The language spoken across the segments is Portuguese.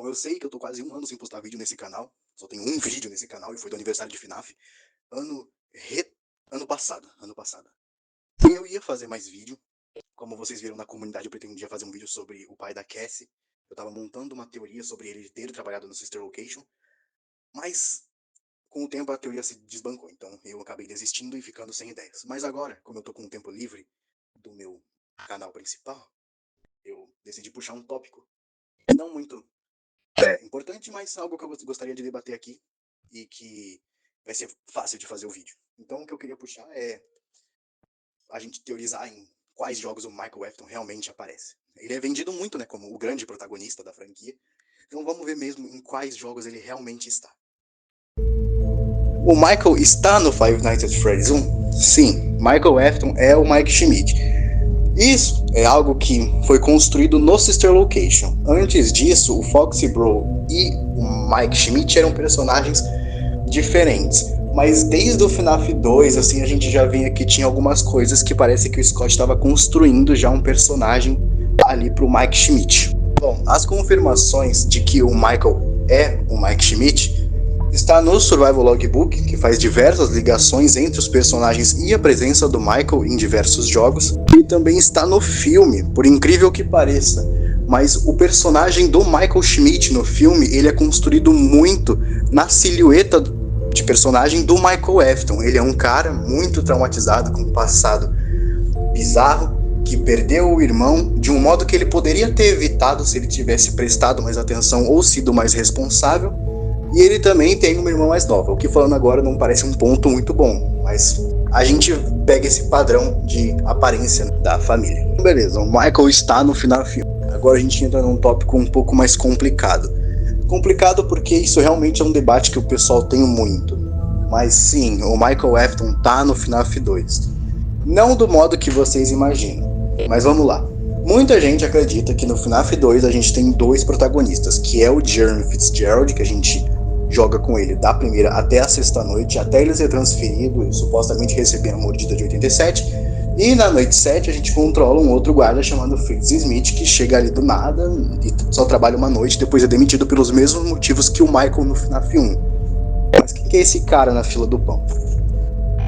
Bom, eu sei que eu tô quase 1 ano sem postar vídeo nesse canal. Só tenho um vídeo nesse canal e foi do aniversário de FNAF. Ano... Re... Ano passado. E eu ia fazer mais vídeo. Como vocês viram na comunidade, eu pretendia fazer um vídeo sobre o pai da Cassie. Eu tava montando uma teoria sobre ele ter trabalhado no Sister Location. Mas, com o tempo, a teoria se desbancou. Então, eu acabei desistindo e ficando sem ideias. Mas agora, como eu tô com um tempo livre do meu canal principal, eu decidi puxar um tópico não muito importante, mas algo que eu gostaria de debater aqui e que vai ser fácil de fazer o vídeo. Então, o que eu queria puxar é a gente teorizar em quais jogos o Michael Afton realmente aparece. Ele é vendido muito, né, como o grande protagonista da franquia. Então vamos ver mesmo em quais jogos ele realmente está. O Michael está no Five Nights at Freddy's 1? Sim, Michael Afton é o Mike Schmidt. Isso é algo que foi construído no Sister Location. Antes disso, o Foxy Bro e o Mike Schmidt eram personagens diferentes. Mas desde o FNAF 2, assim, a gente já via que tinha algumas coisas que parece que o Scott estava construindo já um personagem ali pro Mike Schmidt. Bom, as confirmações de que o Michael é o Mike Schmidt está no Survival Logbook, que faz diversas ligações entre os personagens e a presença do Michael em diversos jogos, e também está no filme, por incrível que pareça. Mas o personagem do Michael Schmidt no filme, ele é construído muito na silhueta de personagem do Michael Afton. Ele é um cara muito traumatizado, com um passado bizarro, que perdeu o irmão de um modo que ele poderia ter evitado se ele tivesse prestado mais atenção ou sido mais responsável. E ele também tem uma irmã mais nova, o que falando agora não parece um ponto muito bom, mas a gente pega esse padrão de aparência da família. Beleza, o Michael está no final do filme. Agora a gente entra num tópico um pouco mais complicado. Complicado porque isso realmente é um debate que o pessoal tem muito. Mas sim, o Michael Afton tá no FNAF 2. Não do modo que vocês imaginam, mas vamos lá. Muita gente acredita que no FNAF 2 a gente tem dois protagonistas, que é o Jeremy Fitzgerald, que a gente joga com ele da primeira até a sexta noite, até ele ser transferido e supostamente receber a mordida de 87. E na noite 7 a gente controla um outro guarda chamado Fritz Smith, que chega ali do nada e só trabalha uma noite, depois é demitido pelos mesmos motivos que o Michael no FNAF 1. Mas quem que é esse cara na fila do pão?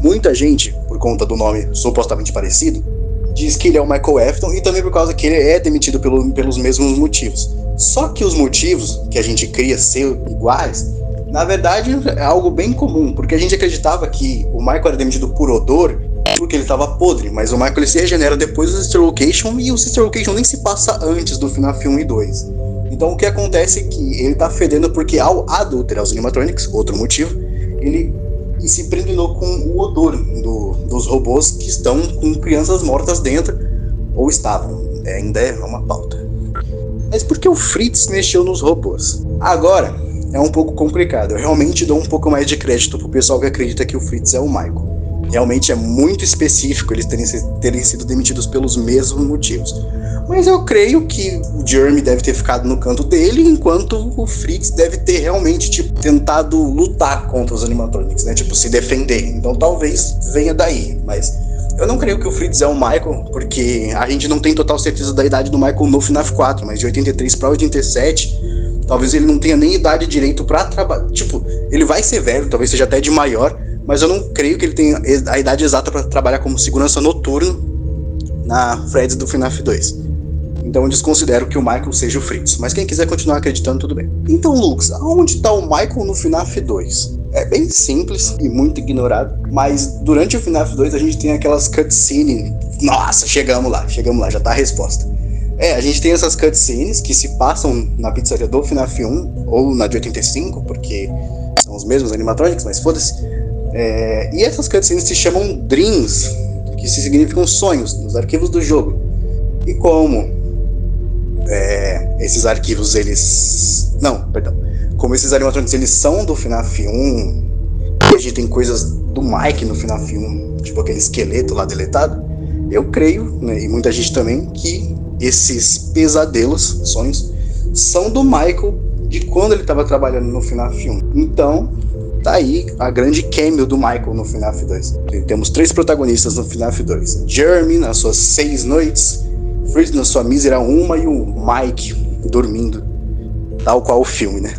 Muita gente, por conta do nome supostamente parecido, diz que ele é o Michael Afton e também por causa que ele é demitido pelos mesmos motivos. Só que os motivos que a gente cria ser iguais, na verdade é algo bem comum, porque a gente acreditava que o Michael era demitido por odor porque ele estava podre, mas o Michael ele se regenera depois do Sister Location e o Sister Location nem se passa antes do FNAF 1 e 2. Então o que acontece é que ele tá fedendo porque ao adulterar os animatronics, outro motivo, ele se impregnou com o odor dos robôs que estão com crianças mortas dentro, ou estavam, ainda é uma pauta. Mas por que o Fritz mexeu nos robôs? Agora, é um pouco complicado, eu realmente dou um pouco mais de crédito pro pessoal que acredita que o Fritz é o Michael. Realmente é muito específico eles terem sido demitidos pelos mesmos motivos. Mas eu creio que o Jeremy deve ter ficado no canto dele, enquanto o Fritz deve ter realmente, tentado lutar contra os animatronics, né? Se defender. Então talvez venha daí, mas eu não creio que o Fritz é o Michael, porque a gente não tem total certeza da idade do Michael no FNAF 4, mas de 83 pra 87, talvez ele não tenha nem idade direito pra trabalhar. Ele vai ser velho, talvez seja até de maior, mas eu não creio que ele tenha a idade exata para trabalhar como segurança noturno na Freddy's do FNAF 2. Então eu desconsidero que o Michael seja o Fritz, mas quem quiser continuar acreditando, tudo bem. Então, Lucas, aonde está o Michael no FNAF 2? É bem simples e muito ignorado, mas durante o FNAF 2 a gente tem aquelas cutscenes. Nossa, chegamos lá, já tá a resposta. A gente tem essas cutscenes que se passam na pizzaria do FNAF 1 ou na de 85, porque são os mesmos animatronics, mas foda-se. E essas cutscenes se chamam Dreams, que significam sonhos, nos arquivos do jogo. E como esses arquivos, como esses animatronics, eles são do FNAF 1, e a gente tem coisas do Mike no FNAF 1, tipo aquele esqueleto lá deletado, eu creio, né, e muita gente também, que esses pesadelos, sonhos, são do Michael de quando ele estava trabalhando no FNAF 1. Então, tá aí a grande cameo do Michael no FNAF 2. Temos 3 protagonistas no FNAF 2. Jeremy nas suas 6 noites, Fritz na sua mísera 1 e o Mike dormindo tal qual o filme, né?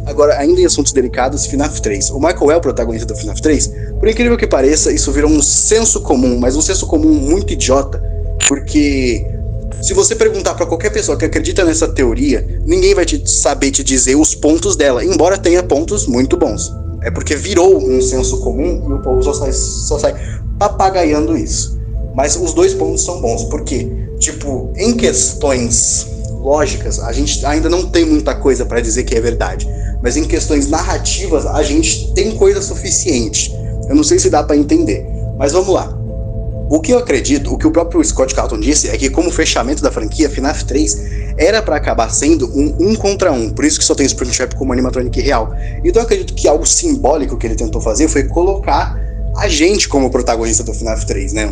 Agora, ainda em assuntos delicados, FNAF 3. O Michael é o protagonista do FNAF 3. Por incrível que pareça, isso virou um senso comum, mas um senso comum muito idiota, porque se você perguntar pra qualquer pessoa que acredita nessa teoria, ninguém vai saber te dizer os pontos dela, embora tenha pontos muito bons. É porque virou um senso comum e o povo só sai papagaiando isso. Mas os dois pontos são bons, porque, tipo, em questões lógicas, a gente ainda não tem muita coisa pra dizer que é verdade. Mas em questões narrativas, a gente tem coisa suficiente. Eu não sei se dá pra entender, mas vamos lá. O que eu acredito, o que o próprio Scott Cawthon disse, é que como fechamento da franquia, FNAF 3 era pra acabar sendo um contra um, por isso que só tem Springtrap como animatronic real. Então eu acredito que algo simbólico que ele tentou fazer foi colocar a gente como protagonista do FNAF 3, né?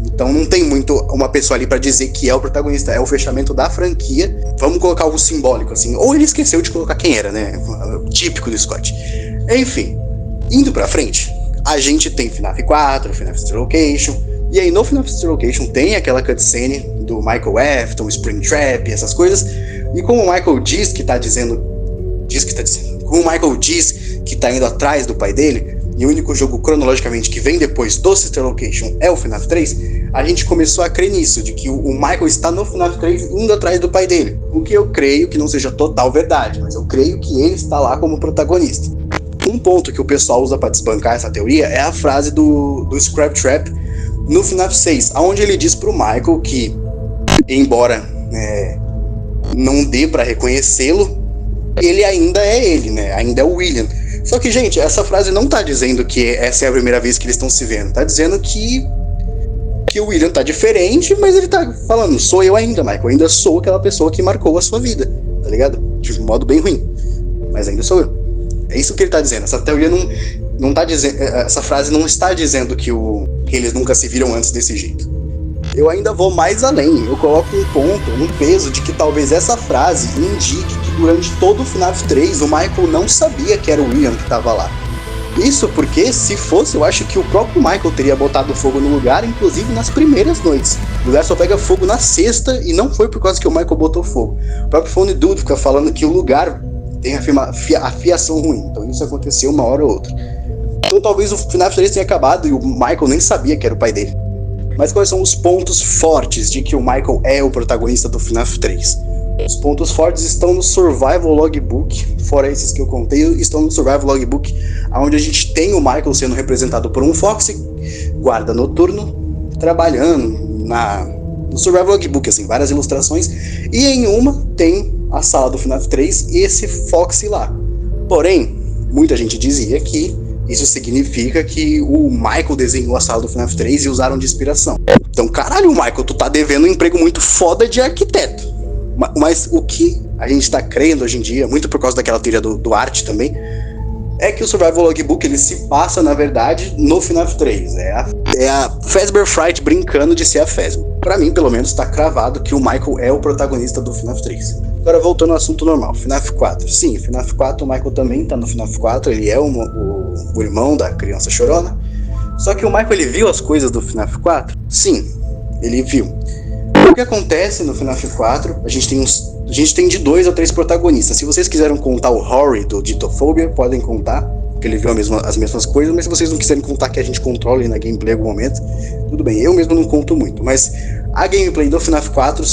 Então não tem muito uma pessoa ali pra dizer que é o protagonista, é o fechamento da franquia. Vamos colocar algo simbólico, assim. Ou ele esqueceu de colocar quem era, né? Típico do Scott. Enfim, indo pra frente, a gente tem FNAF 4, FNAF Sister Location. E aí no FNAF Sister Location tem aquela cutscene do Michael Afton, Springtrap, essas coisas. E como o Michael diz que tá dizendo. Como o Michael diz que tá indo atrás do pai dele, e o único jogo cronologicamente que vem depois do Sister Location é o FNAF 3, a gente começou a crer nisso, de que o Michael está no FNAF 3 indo atrás do pai dele. O que eu creio que não seja total verdade, mas eu creio que ele está lá como protagonista. Um ponto que o pessoal usa para desbancar essa teoria é a frase do Scraptrap no FNAF 6, onde ele diz pro Michael que, embora não dê para reconhecê-lo, ele ainda é ele, né? Ainda é o William. Só que, gente, essa frase não tá dizendo que essa é a primeira vez que eles estão se vendo. Tá dizendo que o William tá diferente, mas ele tá falando, sou eu ainda, Michael. Eu ainda sou aquela pessoa que marcou a sua vida, tá ligado? De um modo bem ruim. Mas ainda sou eu. É isso que ele tá dizendo. Essa teoria não tá dizendo... Essa frase não está dizendo que eles nunca se viram antes desse jeito. Eu ainda vou mais além. Eu coloco um ponto, um peso de que talvez essa frase indique que durante todo o FNAF 3 o Michael não sabia que era o William que estava lá. Isso porque, se fosse, eu acho que o próprio Michael teria botado fogo no lugar, inclusive nas primeiras noites. O lugar só pega fogo na sexta e não foi por causa que o Michael botou fogo. O próprio Phone Dude fica falando que o lugar tem a fiação ruim. Então isso aconteceu uma hora ou outra. Então talvez o FNAF 3 tenha acabado e o Michael nem sabia que era o pai dele. Mas quais são os pontos fortes de que o Michael é o protagonista do FNAF 3? Os pontos fortes estão no Survival Logbook, fora esses que eu contei, estão no Survival Logbook, onde a gente tem o Michael sendo representado por um Foxy, guarda noturno, trabalhando no Survival Logbook, assim, várias ilustrações, e em uma tem a sala do FNAF 3 e esse Foxy lá. Porém, muita gente dizia que isso significa que o Michael desenhou a sala do FNAF 3 e usaram de inspiração. Então, caralho, Michael, tu tá devendo um emprego muito foda de arquiteto. Mas o que a gente tá crendo hoje em dia, muito por causa daquela teoria do arte também, é que o Survival Logbook ele se passa, na verdade, no FNAF 3. É a Fazbear Fright brincando de ser a Fazbear. Pra mim, pelo menos, tá cravado que o Michael é o protagonista do FNAF 3. Agora, voltando ao assunto normal, FNAF 4. Sim, FNAF 4, o Michael também tá no FNAF 4, ele é o irmão da criança chorona. Só que o Michael, ele viu as coisas do FNAF 4? Sim, ele viu. O que acontece no FNAF 4, a gente tem de 2 ou 3 protagonistas. Se vocês quiserem contar o Rory do Ditophobia, podem contar, porque ele viu as mesmas coisas, mas se vocês não quiserem contar que a gente controla na gameplay em algum momento, tudo bem, eu mesmo não conto muito. Mas a gameplay do FNAF 4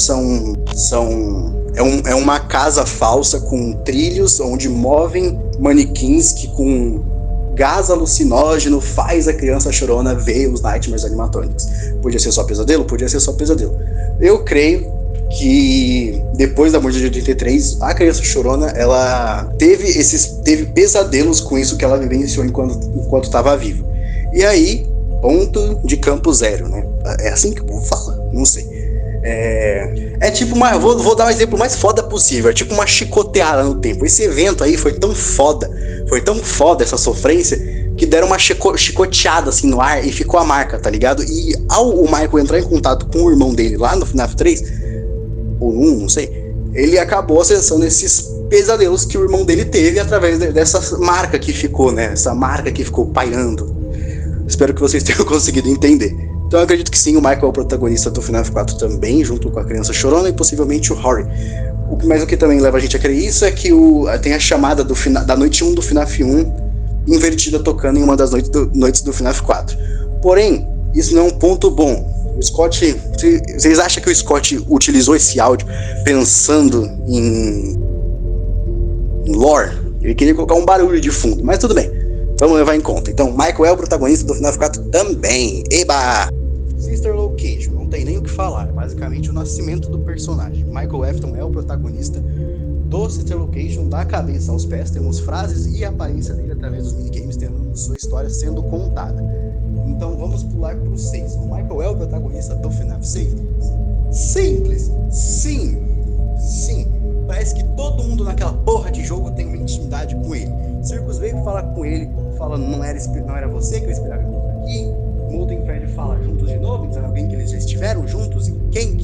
é uma casa falsa com trilhos onde movem manequins que com gás alucinógeno faz a criança chorona ver os Nightmares Animatronics. Podia ser só pesadelo? Podia ser só pesadelo. Eu creio que depois da morte de 83, a criança chorona, ela teve pesadelos com isso que ela vivenciou enquanto estava viva. E aí, ponto de campo zero, né? É assim que o povo fala, não sei. É tipo vou dar um exemplo mais foda possível. É tipo uma chicoteada no tempo. Esse evento aí foi tão foda essa sofrência, que deram uma chicoteada assim no ar e ficou a marca, tá ligado? E ao o Michael entrar em contato com o irmão dele lá no FNAF 3, ou no 1, não sei, ele acabou acessando esses pesadelos que o irmão dele teve através dessa marca que ficou, né? Essa marca que ficou pairando. Espero que vocês tenham conseguido entender. Então eu acredito que sim, o Michael é o protagonista do FNAF 4 também, junto com a criança chorona e possivelmente o Rory. Mas o que também leva a gente a crer isso é que tem a chamada da noite 1 do FNAF 1 invertida tocando em uma das noites do FNAF 4. Porém, isso não é um ponto bom. O Scott, vocês acham que o Scott utilizou esse áudio pensando em lore? Ele queria colocar um barulho de fundo, mas tudo bem, vamos levar em conta. Então, Michael é o protagonista do FNAF 4 também. Eba! Sister Location, não tem nem o que falar, é basicamente o nascimento do personagem. Michael Afton é o protagonista do Sister Location, da cabeça aos pés. Temos frases e a aparência dele através dos minigames, tendo sua história sendo contada. Então vamos pular pro 6. O Michael é o protagonista do FNAF 6? Simples, sim. Parece que todo mundo naquela porra de jogo tem uma intimidade com ele. Circus veio falar com ele, fala não era você que eu esperava encontrar aqui. Molten Fred fala juntos de novo, dizendo alguém que eles já estiveram juntos. E quem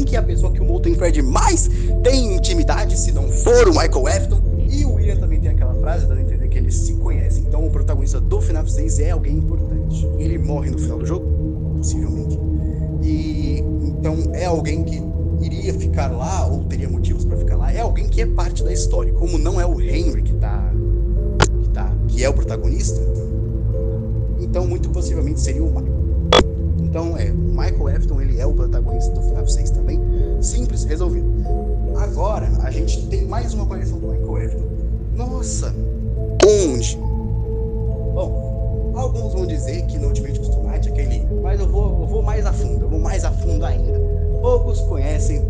que é a pessoa que o Molten Fred mais tem intimidade, se não for o Michael Afton? E o William também tem aquela frase dando a entender que eles se conhecem. Então o protagonista do FNAF 6 é alguém importante. Ele morre no final do jogo, possivelmente. E então é alguém que iria ficar lá, ou teria motivos para ficar lá. É alguém que é parte da história. Como não é o Henry que é o protagonista, então muito possivelmente seria o Michael. Então o Michael Afton, ele é o protagonista do FNAF 6 também. Simples, resolvido. Agora a gente tem mais uma aparição do Michael Afton. Nossa, onde? Bom, alguns vão dizer que no Ultimate Custom Night aquele, mas eu vou mais a fundo ainda. Poucos conhecem,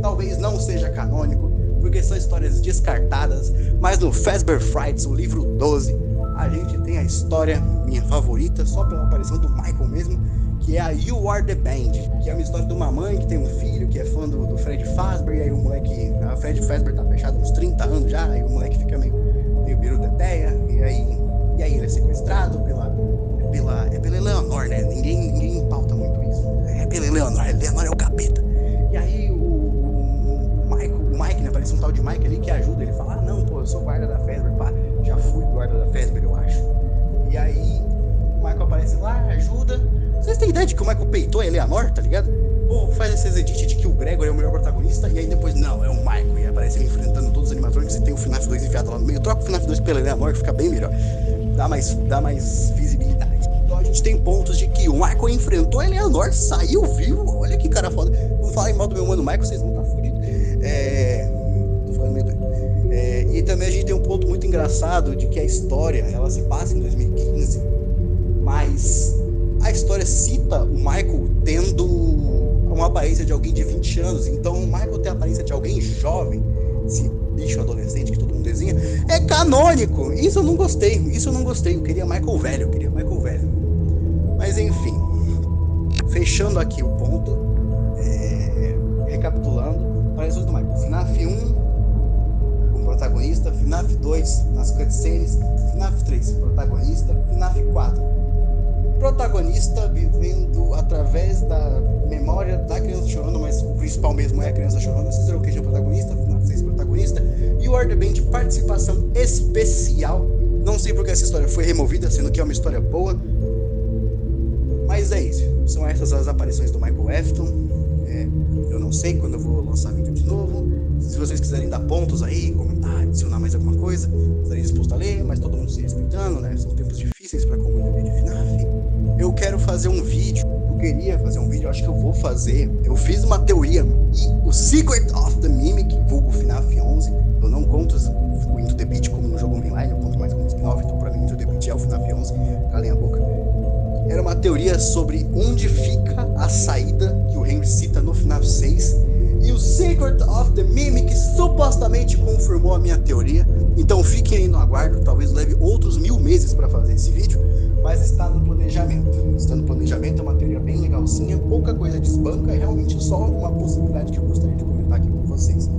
talvez não seja canônico, porque são histórias descartadas, mas no Fazbear Frights, o livro 12, a gente tem a história, minha favorita, só pela aparição do Michael mesmo, que é a You Are The Band, que é uma história de uma mãe que tem um filho que é fã do Fred Fazbear, e aí o moleque, a Fred Fazbear tá fechado uns 30 anos já, aí o moleque fica meio biru da teia, e aí ele é sequestrado pela Eleanor, né? Ninguém pauta muito isso. É pela Eleanor é o capeta. E aí o Mike, né? Parece um tal de Mike ali que ajuda, ele fala, não, pô, eu sou guarda da Fazbear, pá, já fui guarda da Fazbear, eu acho. E aí o Michael aparece lá, ajuda. Vocês têm ideia de que o Michael peitou a Eleanor, tá ligado? Ou faz esse edit de que o Gregor é o melhor protagonista, e aí depois, não, é o Michael, e aparece ele enfrentando todos os animatrônicos e tem o FNAF 2 enfiado lá no meio. Troca o FNAF 2 pela Eleanor, que fica bem melhor. Dá mais visibilidade. Então a gente tem pontos de que o Michael enfrentou a Eleanor, saiu vivo. Olha que cara foda. Não falem mal do meu mano Michael, vocês vão estar fodidos. Tô ficando meio doido. E também a gente tem um ponto muito engraçado de que a história, ela se passa em 2015, mas a história cita o Michael tendo uma aparência de alguém de 20 anos. Então o Michael tem a aparência de alguém jovem, esse bicho adolescente que todo mundo desenha, é canônico. Isso eu não gostei. Eu queria Michael velho. Mas enfim, fechando aqui o ponto, recapitulando, aparições do Michael: FNAF 1 como protagonista, FNAF 2 nas cutscenes, FNAF 3 protagonista, FNAF 4 protagonista vivendo através da memória da criança chorando, mas o principal mesmo é a criança chorando. Sister Location protagonista, FNAF 6 protagonista, e o Order Band participação especial. Não sei porque essa história foi removida, sendo que é uma história boa, mas é isso. São essas as aparições do Michael Afton. Eu não sei quando eu vou lançar vídeo de novo. Se vocês quiserem dar pontos aí, comentar, adicionar mais alguma coisa, estarei disposto a ler, mas todo mundo se respeitando, né? São tempos difíceis para a comunidade de FNAF. Eu quero fazer um vídeo, acho que eu vou fazer. Eu fiz uma teoria, e o Secret of the Mimic, vulgo FNAF 11, eu não conto o Into the Beat como um jogo online, eu conto mais como um spin-off, então pra mim Into the Beat é o FNAF 11, calem a boca. Era uma teoria sobre onde fica a saída que o Henry cita no FNAF 6, e o Secret of the Mimic supostamente confirmou a minha teoria. Então fiquem aí no aguardo, talvez leve outros 1000 meses para fazer esse vídeo, mas está no planejamento. É uma teoria bem legalzinha, pouca coisa desbanca, é realmente só uma possibilidade que eu gostaria de comentar aqui com vocês.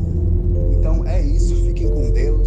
Então é isso, fiquem com Deus.